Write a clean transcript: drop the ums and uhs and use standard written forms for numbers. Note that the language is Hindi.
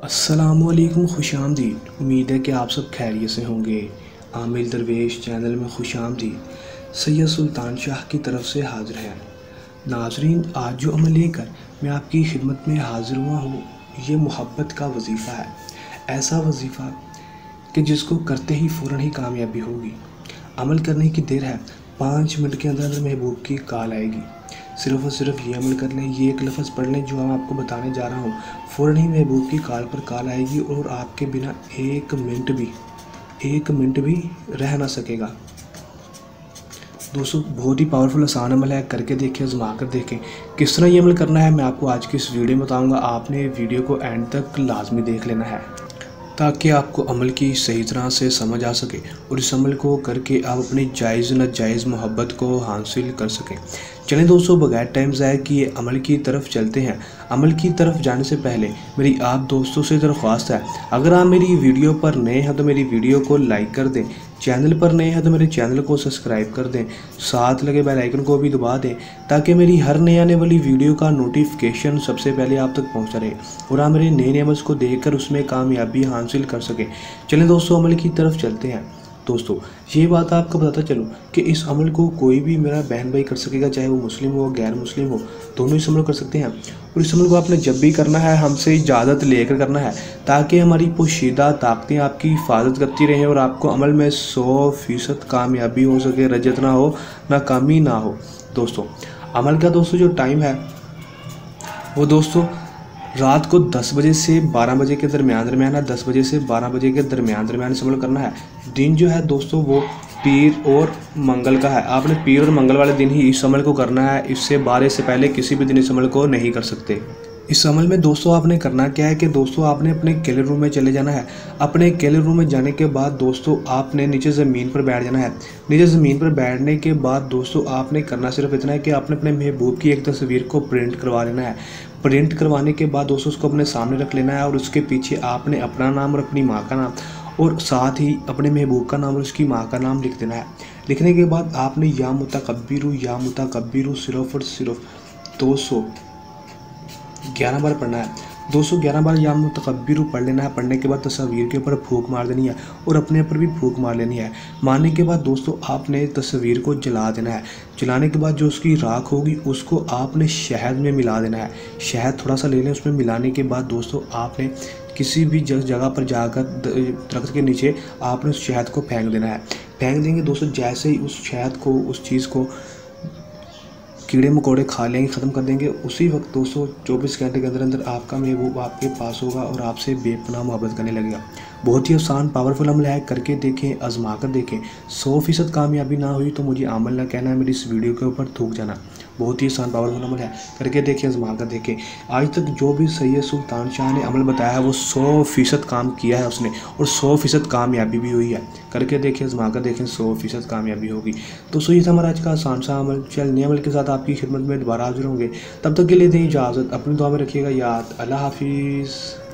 अस्सलामुअलैकुम, खुशामदीद। उम्मीद है कि आप सब खैरियत से होंगे। आमिर दरवेश चैनल में खुशामदीद। सैयद सुल्तान शाह की तरफ से हाजिर है। नाजरीन, आज जो अमल लेकर मैं आपकी खिदमत में हाजिर हुआ हूँ, ये मोहब्बत का वजीफ़ा है। ऐसा वजीफ़ा कि जिसको करते ही फ़ौरन ही कामयाबी होगी। अमल करने की देर है, 5 मिनट के अंदर अंदर महबूब की कॉल आएगी। सिर्फ़ और सिर्फ ये अमल कर लें, ये एक लफ्ज़ पढ़ लें जो मैं आपको बताने जा रहा हूँ। फ़ौरन ही महबूब की कॉल पर कॉल आएगी और आपके बिना एक मिनट भी रह ना सकेगा। दोस्तों, बहुत ही पावरफुल आसान अमल है, करके देखें, आज़मा कर देखें। किस तरह ये अमल करना है मैं आपको आज की इस वीडियो में बताऊँगा। आपने वीडियो को एंड तक लाजमी देख लेना है ताकि आपको अमल की सही तरह से समझ आ सके और इस अमल को करके आप अपनी जायज़ नाजायज़ मोहब्बत को हासिल कर सकें। चलें दोस्तों, बगैर टाइम ज़ाया किए अमल की तरफ चलते हैं। अमल की तरफ जाने से पहले मेरी आप दोस्तों से दरख्वास्त है, अगर आप मेरी वीडियो पर नए हैं तो मेरी वीडियो को लाइक कर दें, चैनल पर नए हैं तो मेरे चैनल को सब्सक्राइब कर दें, साथ लगे बेल आइकन को भी दबा दें ताकि मेरी हर नई आने वाली वीडियो का नोटिफिकेशन सबसे पहले आप तक पहुंचता रहे और आप मेरे नए अमल को देखकर उसमें कामयाबी हासिल कर सकें। चलें दोस्तों, अमल की तरफ चलते हैं। दोस्तों, ये बात आपको बताता चलूँ कि इस अमल को कोई भी मेरा बहन भाई कर सकेगा, चाहे वो मुस्लिम हो गैर मुस्लिम हो, दोनों इस अमल कर सकते हैं। और इस अमल को आपने जब भी करना है हमसे इजाज़त लेकर करना है ताकि हमारी पोशीदा ताकतें आपकी हिफाजत करती रहें और आपको अमल में 100% कामयाबी हो सके, रजत ना हो, नाकामी ना हो। दोस्तों, अमल का जो टाइम है वो रात को 10 बजे से 12 बजे के दरमियान है। 10 बजे से 12 बजे के दरमियान इस अमल करना है। दिन जो है दोस्तों वो पीर और मंगल का है। आपने पीर और मंगल वाले दिन ही इस अमल को करना है। इससे 12 से पहले किसी भी दिन इस अमल को नहीं कर सकते। इस अमल में दोस्तों आपने करना क्या है कि दोस्तों आपने अपने अकेले रूम में चले जाना है। अपने अकेले रूम में जाने के बाद दोस्तों आपने नीचे ज़मीन पर बैठ जाना है। नीचे ज़मीन पर बैठने के बाद दोस्तों आपने करना सिर्फ इतना है कि आपने अपने महबूब की एक तस्वीर को प्रिंट करवा लेना है। प्रिंट करवाने के बाद दोस्तों उसको अपने सामने रख लेना है और उसके पीछे आपने अपना नाम और अपनी माँ का नाम और साथ ही अपने महबूब का नाम और उसकी माँ का नाम लिख देना है। लिखने के बाद आपने या मुतकब्बिरु सिर्फ और सिर्फ 211 बार पढ़ना है। 211 बार या मुतकब्बिरु पढ़ लेना है। पढ़ने के बाद तस्वीर के ऊपर फूंक मार देनी है और अपने ऊपर भी फूंक मार लेनी है। मारने के बाद दोस्तों आपने तस्वीर को जला देना है। जलाने के बाद जो उसकी राख होगी उसको आपने शहद में मिला देना है। शहद थोड़ा सा ले लें, उसमें मिलाने के बाद दोस्तों आपने किसी भी जगह पर जाकर दरख्त के नीचे आपने उस शहद को फेंक देना है। फेंक देंगे दोस्तों, जैसे ही उस शहद को, उस चीज़ को कीड़े मकोड़े खा लेंगे, ख़त्म कर देंगे, उसी वक्त दोस्तों 24 घंटे के अंदर अंदर आपका महबूब आपके पास होगा और आपसे बेपनाह मोहब्बत करने लगेगा। बहुत ही आसान पावरफुल अमल है, करके देखें, आजमा कर देखें। 100% कामयाबी ना हुई तो मुझे अमल ना कहना है, मेरी इस वीडियो के ऊपर थूक जाना। बहुत ही आसान पावरफुल अमल है, करके देखें, आजमा कर देखें। आज तक जो भी सैयद सुल्तान शाह ने अमल बताया है वो 100% काम किया है उसने और 100% कामयाबी भी हुई है। करके देखें, आजमा कर देखें, 100% कामयाबी होगी। दोस्तों, ये था हमारा आज का आसान सा अमल। चलने अमल के साथ आपकी खिदमत में दोबारा हाजिर होंगे। तब तक के लिए दें इजाज़त, अपनी दुआ में रखिएगा याद। अल्लाह हाफिज़।